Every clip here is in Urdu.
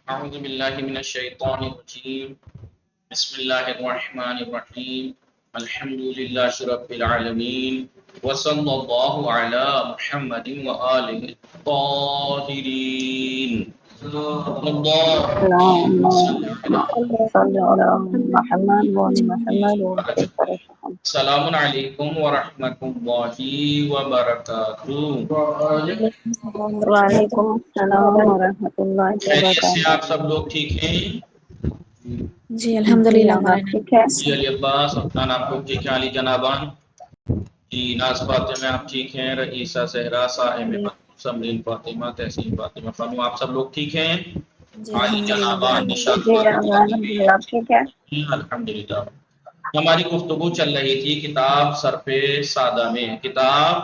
أعوذ بالله من الشيطان الرجيم بسم الله الرحمن الرحيم الحمد لله رب العالمين وصلى الله على محمد وآله الطاهرين اللهم صل على صل على محمد وآل محمد وبارك وسلم. السلام عليكم ورحمة الله وبركاته. وعلیکم السلام ورحمۃ اللہ خیریت سے وبرکاتہ. آپ سب لوگ ٹھیک ہیں؟ جی الحمدللہ آپ ہمارے ٹھیک ہے؟ جی علی عباس افغان آپ لوگ ٹھیک ہیں؟ علی جنابان جی، ناز فاطمہ آپ ٹھیک ہیں؟ رئیسہ صحرا صاحب سمرین فاطمہ تحسین فاطمہ خانم آپ سب لوگ ٹھیک ہیں؟ جی علی الحمدللہ جنابان نشاط جی الحمدللہ آپ ٹھیک ہے؟ الحمدللہ. ہماری گفتگو چل رہی تھی کتاب صرف سادہ میں. کتاب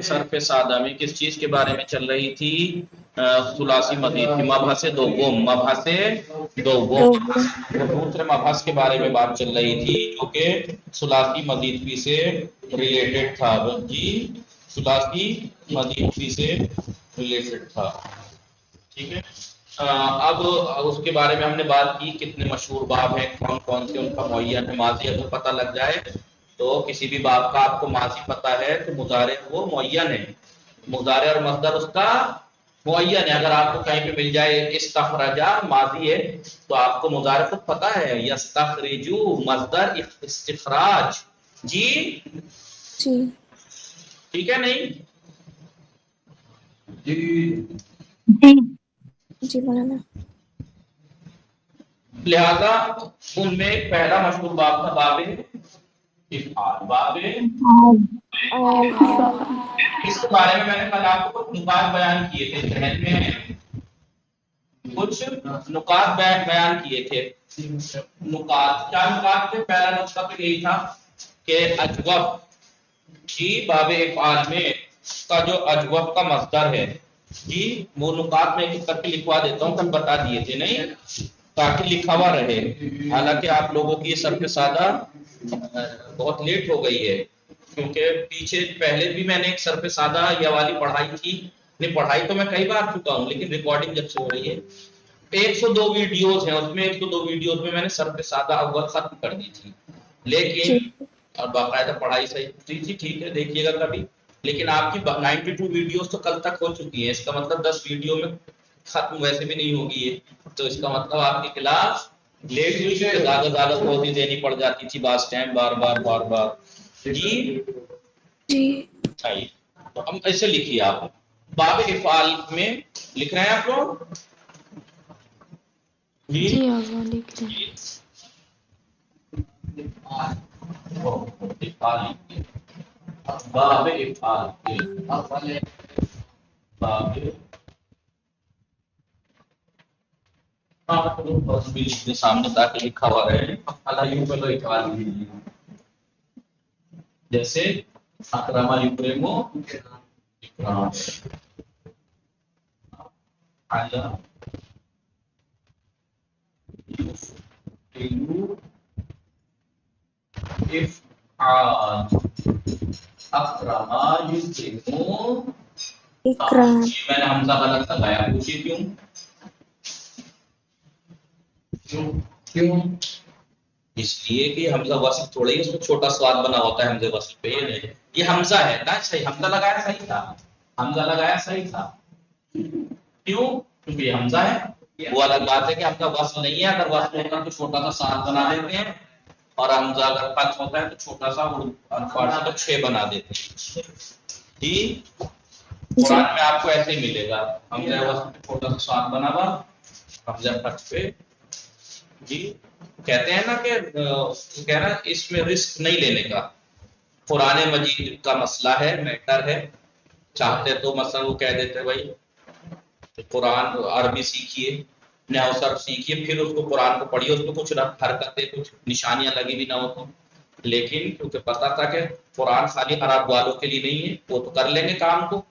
صرف سادہ میں کس چیز کے بارے میں چل رہی تھی؟ ثلاثی مزید کی مبحث دوم دوسرے مبحث کے بارے میں بات چل رہی تھی جو کہ ثلاثی مزید سے ریلیٹڈ تھا. جی ثلاثی مزید سے ریلیٹڈ تھا. ٹھیک ہے. اب اس کے بارے میں ہم نے بات کی کتنے مشہور باب ہیں، کون کون سے ان کا معین ہے. ماضی اگر پتہ لگ جائے تو کسی بھی باب کا آپ کو ماضی پتہ ہے تو مضارع وہ معین ہے، مضارع اور مصدر اس کا معین ہے. اگر آپ کو کہیں پہ مل جائے استخرجا ماضی ہے تو آپ کو مضارع خود پتہ ہے، یستخرجو مصدر استخراج. جی ٹھیک ہے نہیں؟ جی جی مولانا. لہذا ان میں پہلا مشہور باب تھا باب افعال. باب اس کے بارے میں نے کل آپ کو کچھ نکات بیان کیے تھے، ذہن میں کچھ نکات بیان کیے تھے. نکات کیا نکات تھے؟ پہلا نقطہ تو یہی تھا کہ اجوب جی باب افعال میں کا جو اجوب کا مصدر ہے جی وہ نکات میں ایک کر کے لکھوا دیتا ہوں، کل بتا دیے تھے نہیں تاکہ لکھا ہوا رہے. حالانکہ آپ لوگوں کی یہ صرف سادہ بہت لیٹ ہو گئی ہے کیونکہ پیچھے پہلے بھی میں نے ایک صرف سادہ یہ والی پڑھائی تھی. نہیں پڑھائی تو میں کئی بار چکا ہوں لیکن ریکارڈنگ جب سے ہو رہی ہے 102 ویڈیوز ہیں، اس میں 102 ویڈیوز میں میں نے صرف سادہ اول ختم کر دی تھی. لیکن اور باقاعدہ پڑھائی صحیح تھی. ٹھیک ہے دیکھیے گا کبھی. لیکن آپ کی 92 ویڈیوز تو کل تک ہو چکی ہیں، اس کا مطلب 10 ویڈیو میں ختم ویسے بھی نہیں ہوگی ہے. تو اس کا مطلب آپ کی کلاس لیٹ ہوئی ہے، زیادہ بہت ہی دینی پڑ جاتی تھی بعض ٹائم بار بار. جی آئیے تو ہم ایسے لکھیے آپ باب افعال میں لکھ رہے ہیں آپ لوگ. جی باب افعال سامنے تاکہ لکھا ہوا رہے. جیسے اکرما یکرمو اکرام، علی افعال، اکرما یکرمو اکرام. میں نے حمزہ غلط لگایا، پوچھیے کیوں؟ اس لیے کہ حمزہ وصل تھوڑا ہی اس میں چھوٹا سواد بنا ہوتا ہے حمزہ وصل پہ. یہ حمزہ ہے نا صحیح، حمزہ لگایا صحیح تھا، حمزہ لگایا صحیح تھا. کیوں؟ کیونکہ یہ حمزہ ہے. وہ الگ بات ہے کہ حمزہ وصل نہیں ہے، اگر وصل ہوتا تو چھوٹا سا 7 بنا دیتے ہیں اور حمزہ اگر فتح ہوتا ہے تو چھوٹا سا فارسی کا 6 بنا دیتے ہیں. جی قرآن میں آپ کو ایسے ہی ملے گا، حمزہ وصل پہ چھوٹا سا 7 بنا ہوا، حمزہ فتح پہ. جی کہتے ہیں نا کہ کہنا اس میں رسک نہیں لینے کا. قرآن مجید کا مسئلہ ہے، میٹر ہے. چاہتے تو مثلا وہ کہہ دیتے بھائی قرآن عربی سیکھیے، نحو صرف سیکھیے، پھر اس کو قرآن کو پڑھیے، اس میں کچھ حرکتیں کچھ نشانیاں لگی بھی نہ ہو تو. لیکن کیونکہ پتا تھا کہ قرآن خالی عرب والوں کے لیے نہیں ہے، وہ تو کر لیں گے کام کو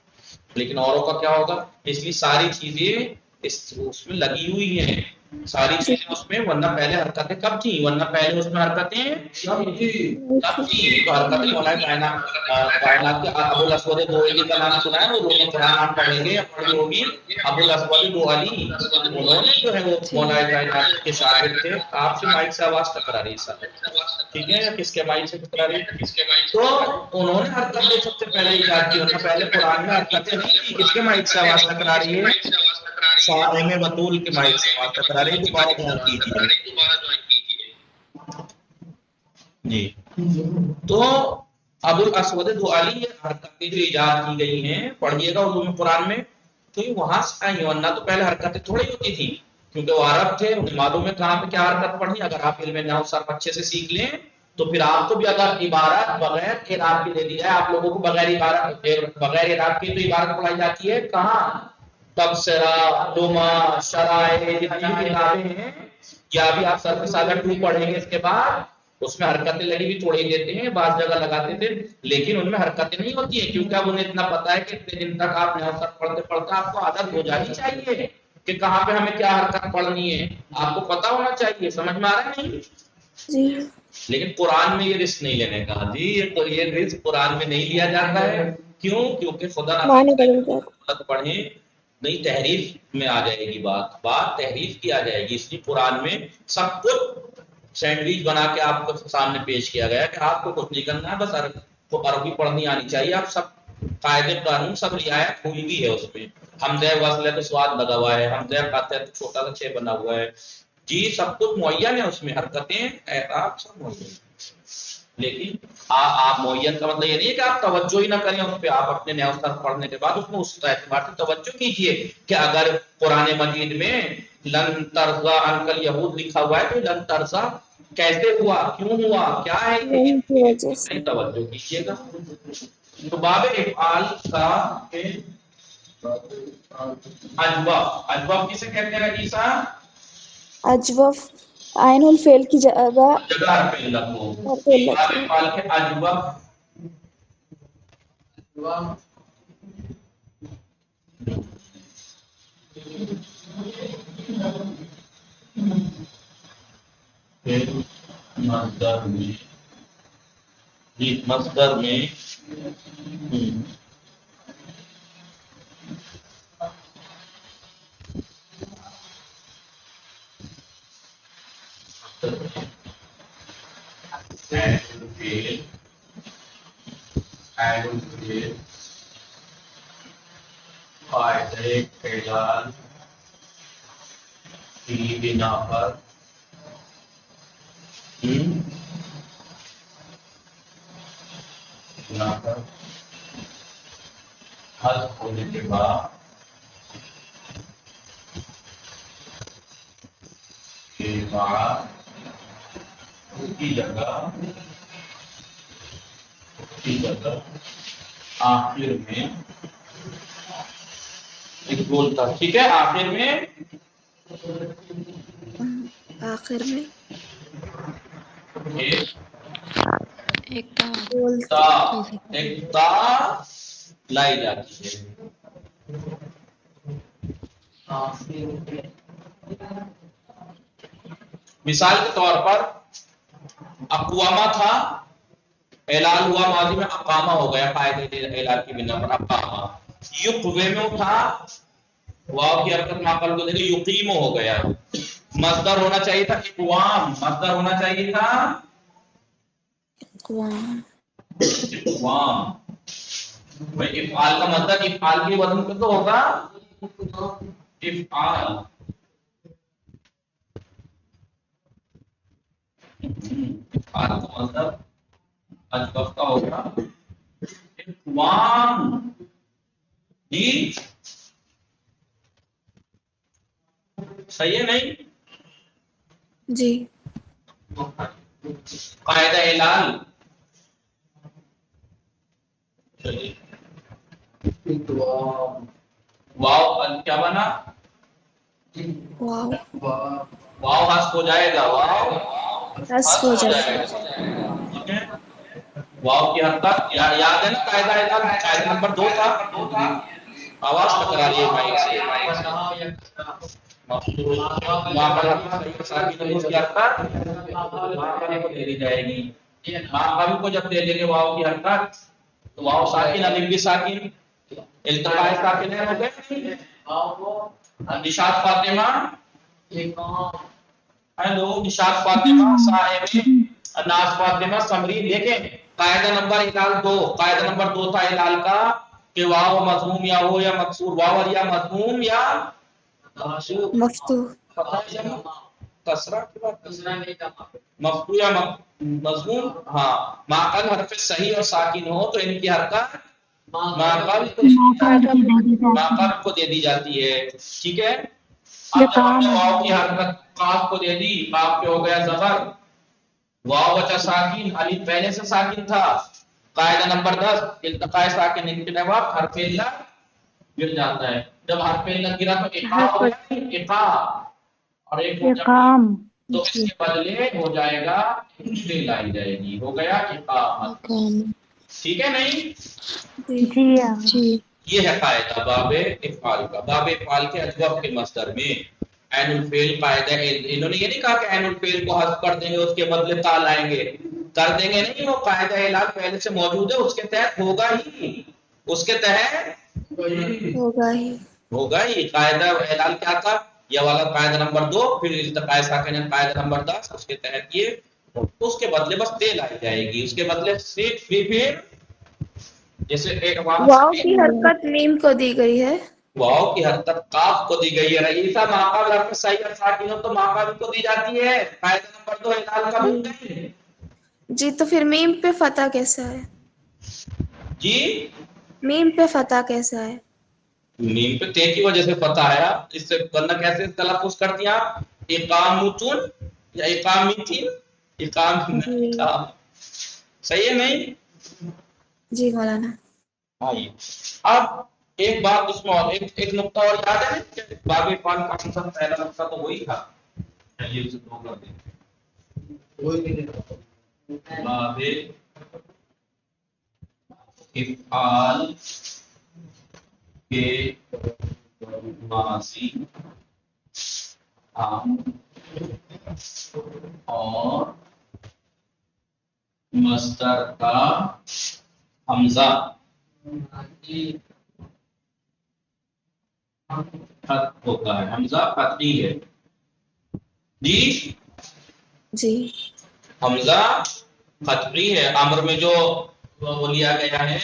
لیکن اوروں کا کیا ہوگا، اس لیے ساری چیزیں اس میں لگی ہوئی ہیں. ساری چیزیں اس میں، ورنہ پہلے حرکتیں کب تھیں؟ ورنہ پہلے اس میں حرکتیں کب تھیں؟ تو حرکتیں مولانا کائنات کے ابو الاسود دوئلی کا نام سنا ہے، وہ رومی قرآن پڑھیں گے، پڑھی ہوگی، ابو الاسود دوئلی، انہوں نے جو ہے وہ مولانا کائنات کے شاگرد تھے۔ آپ سے مائک سے آواز ٹکرا رہی ہے، ٹھیک ہے، یا کس کے مائک سے ٹکرا رہی ہے؟ تو انہوں نے حرکتیں سب سے پہلے ایجاد کی، ورنہ پہلے قرآن میں حرکتیں نہیں تھی۔ کس کے مائک سے آواز ٹکرا رہی ہے؟ صارم بطول کے مائک سے آواز ٹکرا رہی ہے، دوبارہ دھیان کیجیے جی۔ تو ابو الاسود دؤلی حرکتیں جو ایجاد کی گئی ہیں، پڑھیے گا علوم قرآن میں، تو یہ وہاں سے آئی، ورنہ تو پہلے حرکتیں تھوڑی ہوتی تھی، کیونکہ وہ عرب تھے، انہیں معلوم ہے کہاں پہ کیا حرکت پڑھنی۔ اگر آپ علم نحو صرف اچھے سے سیکھ لیں تو پھر آپ کو بھی اگر عبارت بغیر اعراب کے دے دی جائے، آپ لوگوں کو بغیر اعراب کے تو عبارت پڑھائی جاتی ہے کہاں؟ تبصرہ، دما، شرائع، جتنی بھی کتابیں ہیں، یا بھی آپ سر سالہ 2 پڑھیں گے، اس کے بعد اس میں حرکتیں لگی بھی تھوڑی دیتے ہیں، بعض جگہ لگاتے تھے، لیکن ان میں حرکتیں نہیں ہوتی ہیں، کیونکہ اب انہیں اتنا پتا ہے کہ اتنے دن تک آپ نحو صرف پڑھتے پڑھتے آپ کو عادت ہو جانی چاہیے کہ کہاں پہ ہمیں کیا حرکت پڑھنی ہے، آپ کو پتا ہونا چاہیے۔ سمجھ میں آ رہا ہے نہیں؟ جی لیکن قرآن میں یہ رسک نہیں لینے کا جی، یہ رسک قرآن میں نہیں لیا جاتا ہے۔ کیوں؟ کیونکہ خدا معنی بدل جاتا۔ پڑھیں نہیں، تحریف میں آ جائے گی، بات تحریف کی آ جائے گی، اس لیے قرآن میں سب کچھ سینڈوچ بنا کے آپ کو سامنے پیش کیا گیا کہ آپ کو کچھ نہیں کرنا ہے، بس عربی پڑھنی آنی چاہیے، آپ سب قاعدے قانون سب رعایت ہوئی بھی ہے اس میں۔ حمزہ وصل ہے تو سواد لگا ہوا ہے، حمزہ قطع ہے تو چھوٹا سا 6 بنا ہوا ہے، جی سب کچھ معین ہے اس میں، حرکتیں اعراب سب معین ہے۔ لیکن آپ معین کا مطلب یہ نہیں ہے کہ آپ توجہ ہی نہ کریں اس پہ، آپ اپنے نحو صرف پڑھنے کے بعد اس میں اس اعتبار سے توجہ کیجئے کہ اگر قرآن مجید میں لن ترضى عنك اليهود لکھا ہوا ہے تو لن ترضى کیسے ہوا، کیوں ہوا، کیا ہے یہی کی وجہ سے توجہ کیجیے گا۔ تو باب افعال کا اجوف کسے کہتے ہیں رئیسا؟ اجوف عین الفعل کی جگہ پہ لکھو، فعل باب لکھیں۔ افعال کے اجوف مصدر میں، جی مصدر میں قاعدے اعلان کی بنا پر حذف ہونے کے بعد کی جگہ آخر میں ایک بولتا، ٹھیک ہے، آخر میں آخر میں ایک بولتے تا لائی جاتی ہے۔ مثال کے طور پر اقوامہ تھا، اعلان ہوا، ماضی میں اقامہ ہو گیا، قاعدے اعلان کی بنا پر اقامہ۔ یقوے میں تھا، واو کی حرکت معقل کو دیکھیں، یقیم ہو گیا۔ مصدر ہونا چاہیے تھا اقوام، مصدر ہونا چاہیے تھا اقوام۔ اقوام۔ بھائی افعال کا مصدر افعال کی وزن پہ تو ہوگا افعال، افعال کا مصدر اجوف کا ہوگا اقوام، جی صحیح ہے نہیں؟ جی قاعدہ اعلان واو کیا بنا؟ واو واو حذف ہو جائے گا، واو حذف ہو جائے گا۔ ٹھیک ہے، واو کی حرکت یاد ہے نا، قاعدہ اعلان قاعدہ نمبر 2 تھا، آواز ٹکرا رہی ہے مائک سے۔ مفتوح ماں کا صحیح ساکن ہے اس کی حرکت ماں کا کو دے دی جائے گی. ماں کا کو جب دے دیں گے واو کی حرکت تو واو ساکن الف بھی ساکن التقاء ساکن ہے ہو گئے. نشاط فاطمہ ہیلو نشاط فاطمہ صاحب ناز فاطمہ سمری دیکھیں قاعدہ نمبر ہلال 2 قاعدہ نمبر 2 تھا ہلال کا کہ واو مضموم یا ہو یا مکسور واو یا مضموم یا مفتوح کسرہ کی بات مفتوح یا مضموم ہاں ماقل حرف صحیح اور ساکن ہو تو ان کی حرکت ماقل کو دے دی جاتی ہے. ٹھیک ہے اب جب ہم نے واو کی حرکت قاف کو دے دی قاف پہ ہو گیا زبر واو بچا ساکن الف پہلے سے ساکن تھا. قاعدہ نمبر 10 التقاء ساکن کے بعد حرف علت گر جاتا ہے. جب حرف علت گرا تو اقا ہو گیا اقا اور ایک اقام تو اس کے بدلے ہو جائے گا فعل لائی جائے گی ہو گیا اقامت. ٹھیک ہے نہیں جی یہ ہے قاعدہ باب افعال کا. باب افعال کے اجواب کے مصدر میں عین الفعل قاعدہ انہوں نے یہ نہیں کہا کہ عین الفعل کو حذف کر دیں گے اس کے بدلے تا لائیں گے کر دیں گے نہیں. وہ قاعدہ اعلان پہلے سے موجود ہے اس کے تحت ہوگا ہی اس کے تحت ہوگا ہی. قاعدہ اعلان کیا تھا یہ والا قاعدہ نمبر 2 پھر التقاء ساکن قاعدہ نمبر 10 اس کے تحت یہ اس کے بدلے بس تے لائی جائے گی. اس کے بدلے صرف پھر جیسے ایک واو کی حرکت میم کو دی گئی ہے واو کی حرکت قاف کو دی گئی ہے. رئیسہ ماقبل حرف صحیح اور ساکن ہو تو ماقبل کو دی جاتی ہے. قاعدہ نمبر 2 اعلان کا بنتا ہے. جی تو پھر میم پہ فتح کیسا ہے جی میم پہ فتح کیسا ہے میم پہ تے کی وجہ سے فتح آیا. اس سے ورنہ کیسے تلفظ کرتی ہیں آپ اقامتن یا اقامتن اقام صحیح ہے نہیں جی مولانا. اب ایک بات اس میں اور ایک نقطہ اور یاد ہے باب افعال کا مطلب پہلا نقطہ تو وہی تھا چلیے اسے دو کر دیں باب افعال کے ماضی اور مصدر کا حمزہ خط ہوتا ہے. حمزہ خطی ہے جی حمزہ خطی ہے. امر میں جو وہ لیا گیا ہے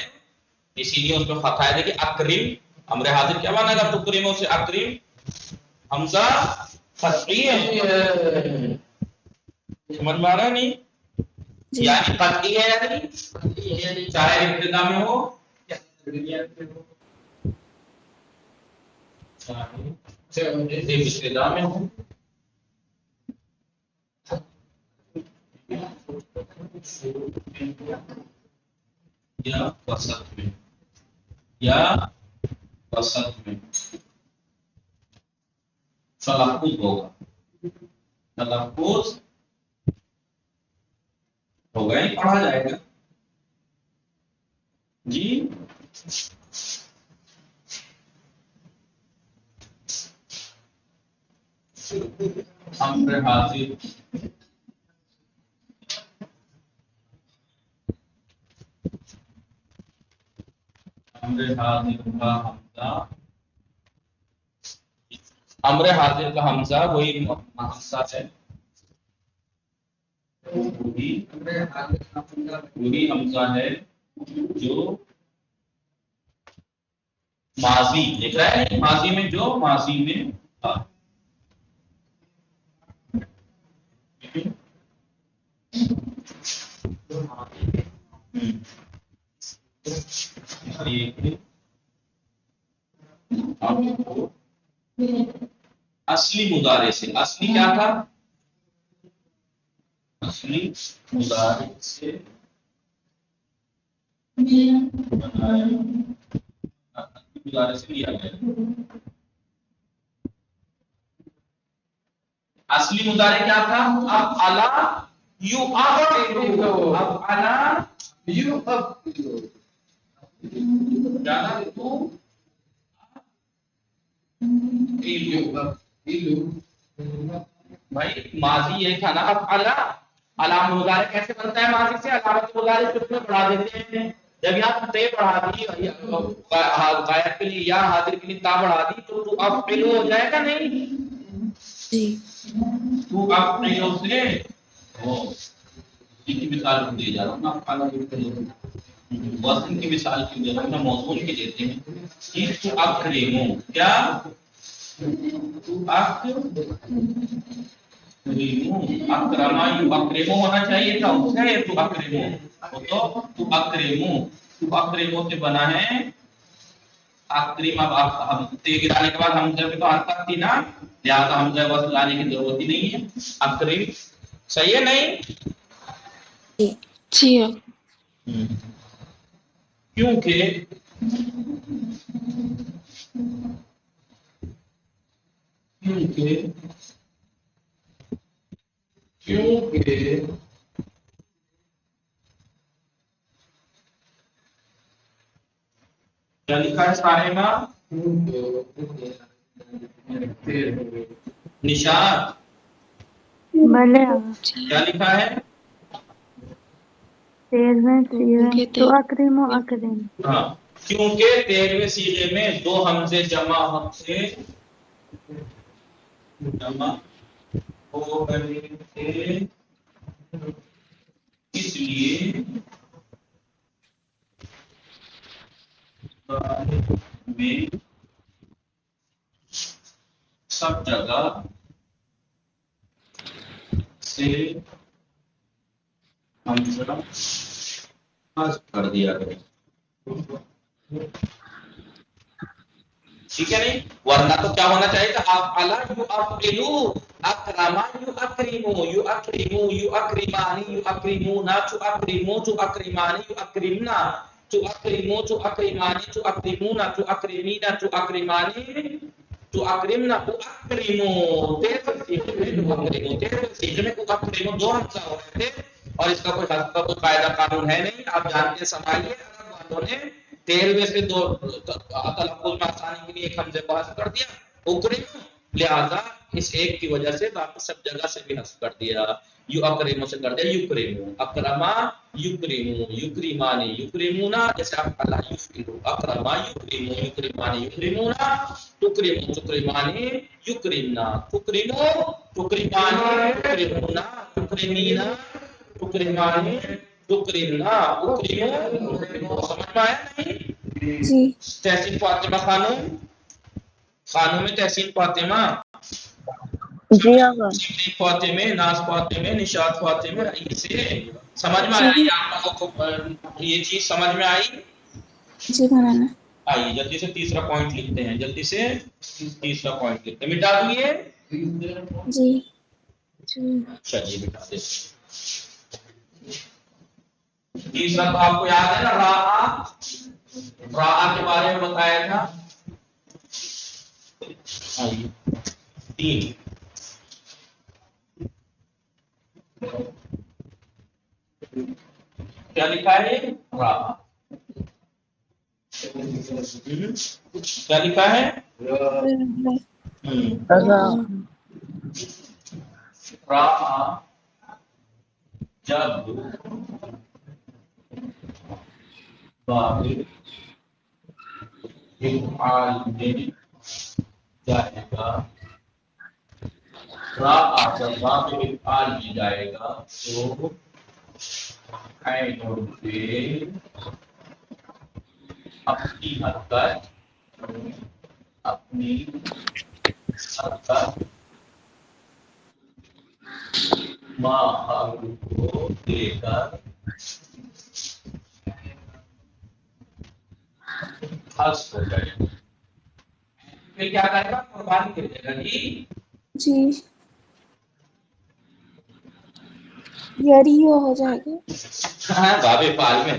اسی لیے اس میں فتح ہے. دیکھیں اکریم امر حاضر کیا مانا گا تکریموں سے اکریم حمزہ خطی ہے. سمجھ میں آ رہا نہیں یعنی خطی ہے یعنی چاہے ابتدا میں ہو ابتدا میں ہو یا وسط میں تلفظ ہوگا تلفظ ہوگا ہی پڑھا جائے گا جی امر حاضر امر حاضر کا حمزہ وہی حمزہ ہے وہی حمزہ ہے جو ماضی لکھ رہا ہے ماضی میں جو ماضی میں تھا. اصلی مضارع سے اصلی کیا تھا اصلی مضارع سے مضارع سے لیا گیا اصلی مضارع کیا تھا اب الا یو اب الا یو اب جانا تو بھائی ماضی یہ تھا نا. اب علامت مضارع کیسے بنتا ہے ماضی سے؟ علامت مضارع کس میں بڑھا دیتے ہیں؟ جب یہاں تے بڑھا دی غائب کے لیے یا حاضر کے لیے تا بڑھا دی تو افعل ہو جائے گا نہیں؟ جی تو افعل سے کی مثال دے جا رہا ہوں نا. وزن کی مثال کیوں دے رہا ہوں؟ موضوع کی دیتے ہیں. تو اکرمو کیا اکرما یو اکرمو ہونا چاہیے تھا اس سے. تو اکرمو تو اکرمو سے بنا ہے اکریم. اب ہم تے گرانے کے بعد حمزہ پہ تو حرکت تھی نا، لہذا حمزہ وصل لانے کی ضرورت ہی نہیں ہے. اکریم صحیح ہے نہیں؟ جی کیونکہ کیا لکھا ہے سارے میں؟ نشاد بھلے کیا لکھا ہے؟ تو اکریم و اکریم. ہاں کیونکہ 13ویں صیغے میں دو حمزے جمع حق سے جمع ہو گئے تھے، اس لیے میں سب جگہ سے حمزہ حذف کر دیا گیا. ٹھیک ہے نہیں؟ ورنہ تو کیا ہونا چاہیے تھا؟ افعلا یو افعلو، اکرما یو اکریمو، یو اکریمو یو اکریمانی، یو اکریمونا چو اکریمو چو اکریمانی، یو اکریمنا چو اکریمو چو اکریمانی، چو اکریمونا چو اکریمینا چو اکریمانی، چو اکریمنا چو اکریمو. تیرے سیکھ میں اکریمو دو حمزہ ہو رہے تھے اور اس کا کوئی حذف کا کوئی قاعدہ قانون ہے نہیں. آپ جانتے ہیں سمجھائیے. عرب والوں نے 13ویں سے دو تلفظ میں آسانی کے لیے ایک حمزے کو حذف کر دیا اکرم، لہذا اس ایک کی وجہ سے باقی سب جگہ سے بھی حذف کر دیا. یو اکریمو سے کر دیا یکریمو. اکرما یکریمو، یکریمانی یکریمونا، جیسے آپ اللہ یفعلو. اکرما یکریمو، یکریمانی یکریمونا، تکریمو تکریمانی یکریمنا، تکریمو تکریمانی یکریمونا، تکریمینا تکریمانی تکریمنا، اکریمو. سمجھ میں آیا نہیں؟ جی تحسین فاطمہ خانوں میں تحسین فاطمہ، جی آقا. سمری فاطمہ، ناز فاطمہ، نشاد فاطمہ. اسے سمجھ میں جی آئی آپ لوگوں کو؟ یہ چیز سمجھ میں آئی؟ جی مولانا. آئیے جلدی سے تیسرا پوائنٹ لکھتے ہیں. جلدی سے تیسرا پوائنٹ لکھتے ہیں. مٹا دیے؟ جی چلیے مٹا دے. تیسرا تو آپ کو یاد ہے نا، راہ کے بارے میں بتایا تھا. آئیے 3 کیا لکھا ہے؟ راہ. کیا لکھا ہے؟ راہ جب باب افعال میں جائے گا، راہ جب باب افعال میں جائے گا تو عین پہ اپنی حرکت ماحول کو دے کر حذف ہو جائے گا. پھر کیا کرے گا؟ قربانی دے دے گا. جی یریو ہو جائے گا. ہاں باب افعال میں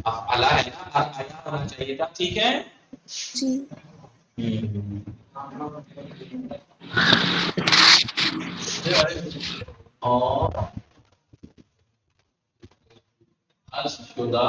افعلا ہے نا، آیا ہونا چاہیے تھا. ٹھیک ہے. جی اور حذف شدہ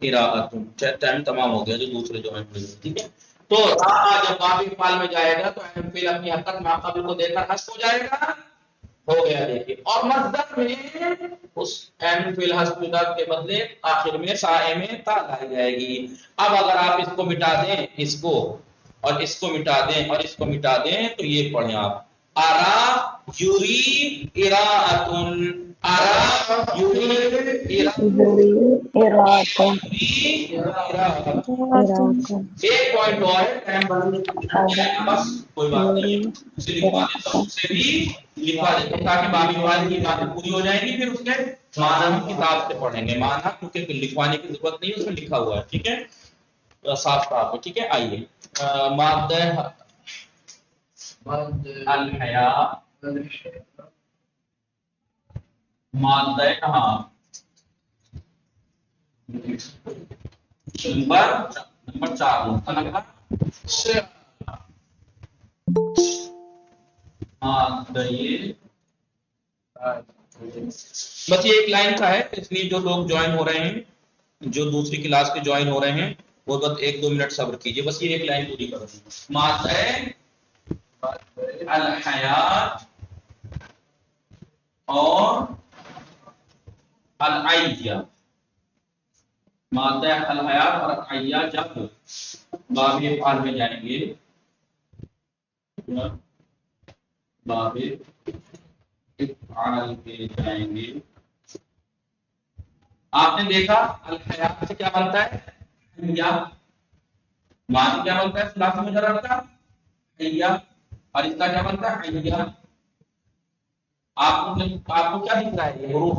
قراءتن، ٹائم تمام ہو گیا جو دوسرے جو ہیں ٹھیک ہے. تو راہ جب باب افعال میں جائے گا تو اہم فعل اپنی حرکت ما قبل کو دے کر حذف ہو جائے گا. ہو گیا دیکھیے. اور مصدر میں اس اہم فعل حذف کے بدلے آخر میں سائے میں تا لائی جائے گی. اب اگر آپ اس کو مٹا دیں، اس کو اور اس کو مٹا دیں اور اس کو مٹا دیں تو یہ پڑھیں آپ ارا یوری قراءتن، ارا یوری إراكم ایک پوائنٹ اور ہے ٹائم بس کوئی بات نہیں ہے اسے لکھوا دیتا ہوں، اسے بھی لکھوا دیتا ہوں تاکہ باقی والے کی باتیں پوری ہو جائیں گی. پھر اس کے معنی ہم کتاب سے پڑھیں گے. معنی کیونکہ لکھوانے کی ضرورت نہیں ہے، اس میں لکھا ہوا ہے. ٹھیک ہے صاف صاف ہے. ٹھیک ہے آئیے مادہ الحیا، مادہ کہاں نمبر 4 بس یہ ایک لائن کا ہے، اس لیے جو لوگ جوائن ہو رہے ہیں، جو دوسری کلاس کے جوائن ہو رہے ہیں وہ بس 1-2 منٹ صبر کیجیے. بس یہ ایک لائن پوری کرو. مادہ الحیات اور العیہ، مادہ الحیات اور العیہ جب باب افعال میں جائیں گے، باب افعال میں جائیں گے. آپ نے دیکھا الحیات سے کیا بنتا ہے حیہ، ماضی کیا بنتا ہے ثلاثی مجرد کا حیہ، اور اس کا کیا بنتا ہے حیہ. آپ کو کیا دکھ رہا ہے یہ حروف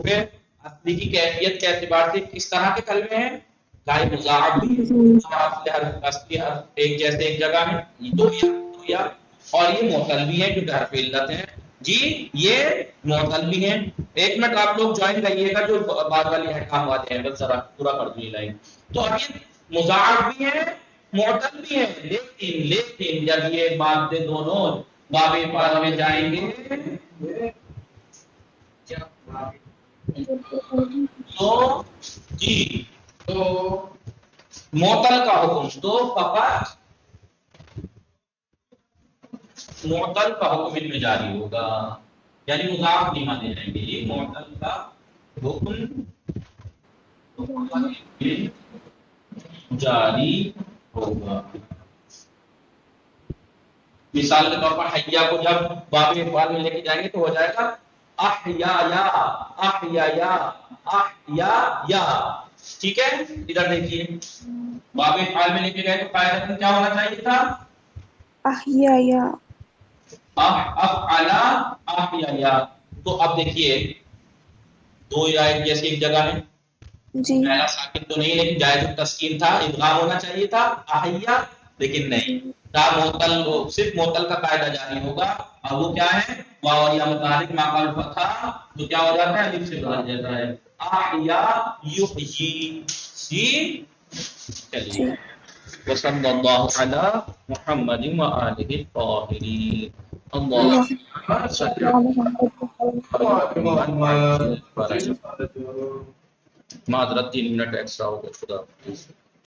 اصلی کی کیفیت کے اعتبار سے کس طرح کے کلمے ہیں، غائب مضاعف اصلی ایک جیسے ایک جگہ ہے دو یا اور یہ معتل بھی ہے کیونکہ حرف علت ہیں. جی یہ معتل بھی ہیں. 1 منٹ آپ لوگ جوائن کریے گا جو بعد والی احکام والے ہیں، بس ذرا پورا کر دوں یہ لائن. تو اب یہ مضاعف بھی ہیں معتل بھی ہیں، لیکن جب یہ مادے دونوں باب افعال میں جائیں گے تو جی تو معتل کا حکم تو فقط معتل کا حکم ان میں جاری ہوگا، یعنی مضاف نہیں مانے جائیں گے. یہ معتل کا حکم جاری ہوگا. مثال کے طور پر حیا کو جب باب افعال میں لے کے جائیں گے تو ہو جائے گا احیایا احیایا احیایا. ٹھیک ہے ادھر دیکھیے باب افعال میں لے کے گئے تو قاعدہ کیا ہونا چاہیے تھا احیایا افعلا احیایا. تو اب دیکھیے دو یا ایک جیسی ایک جگہ ہے، جی پہلا ساکن تو نہیں لیکن جائز التسکین تھا، ادغام ہونا چاہیے تھا احیا لیکن نہیں. معتل صرف معتل کا قاعدہ جاری ہوگا اور وہ کیا ہے واو یا متحرک ما قبل فتحہ تو کیا ہو جاتا ہے الف سے بدل جاتا ہے احیا یحیی. جی چلیے وصلی اللہ علی محمد و آلہ الطاہرین. اللہ معذرت 3 منٹ ایکسٹرا ہو گیا. خدا حافظ.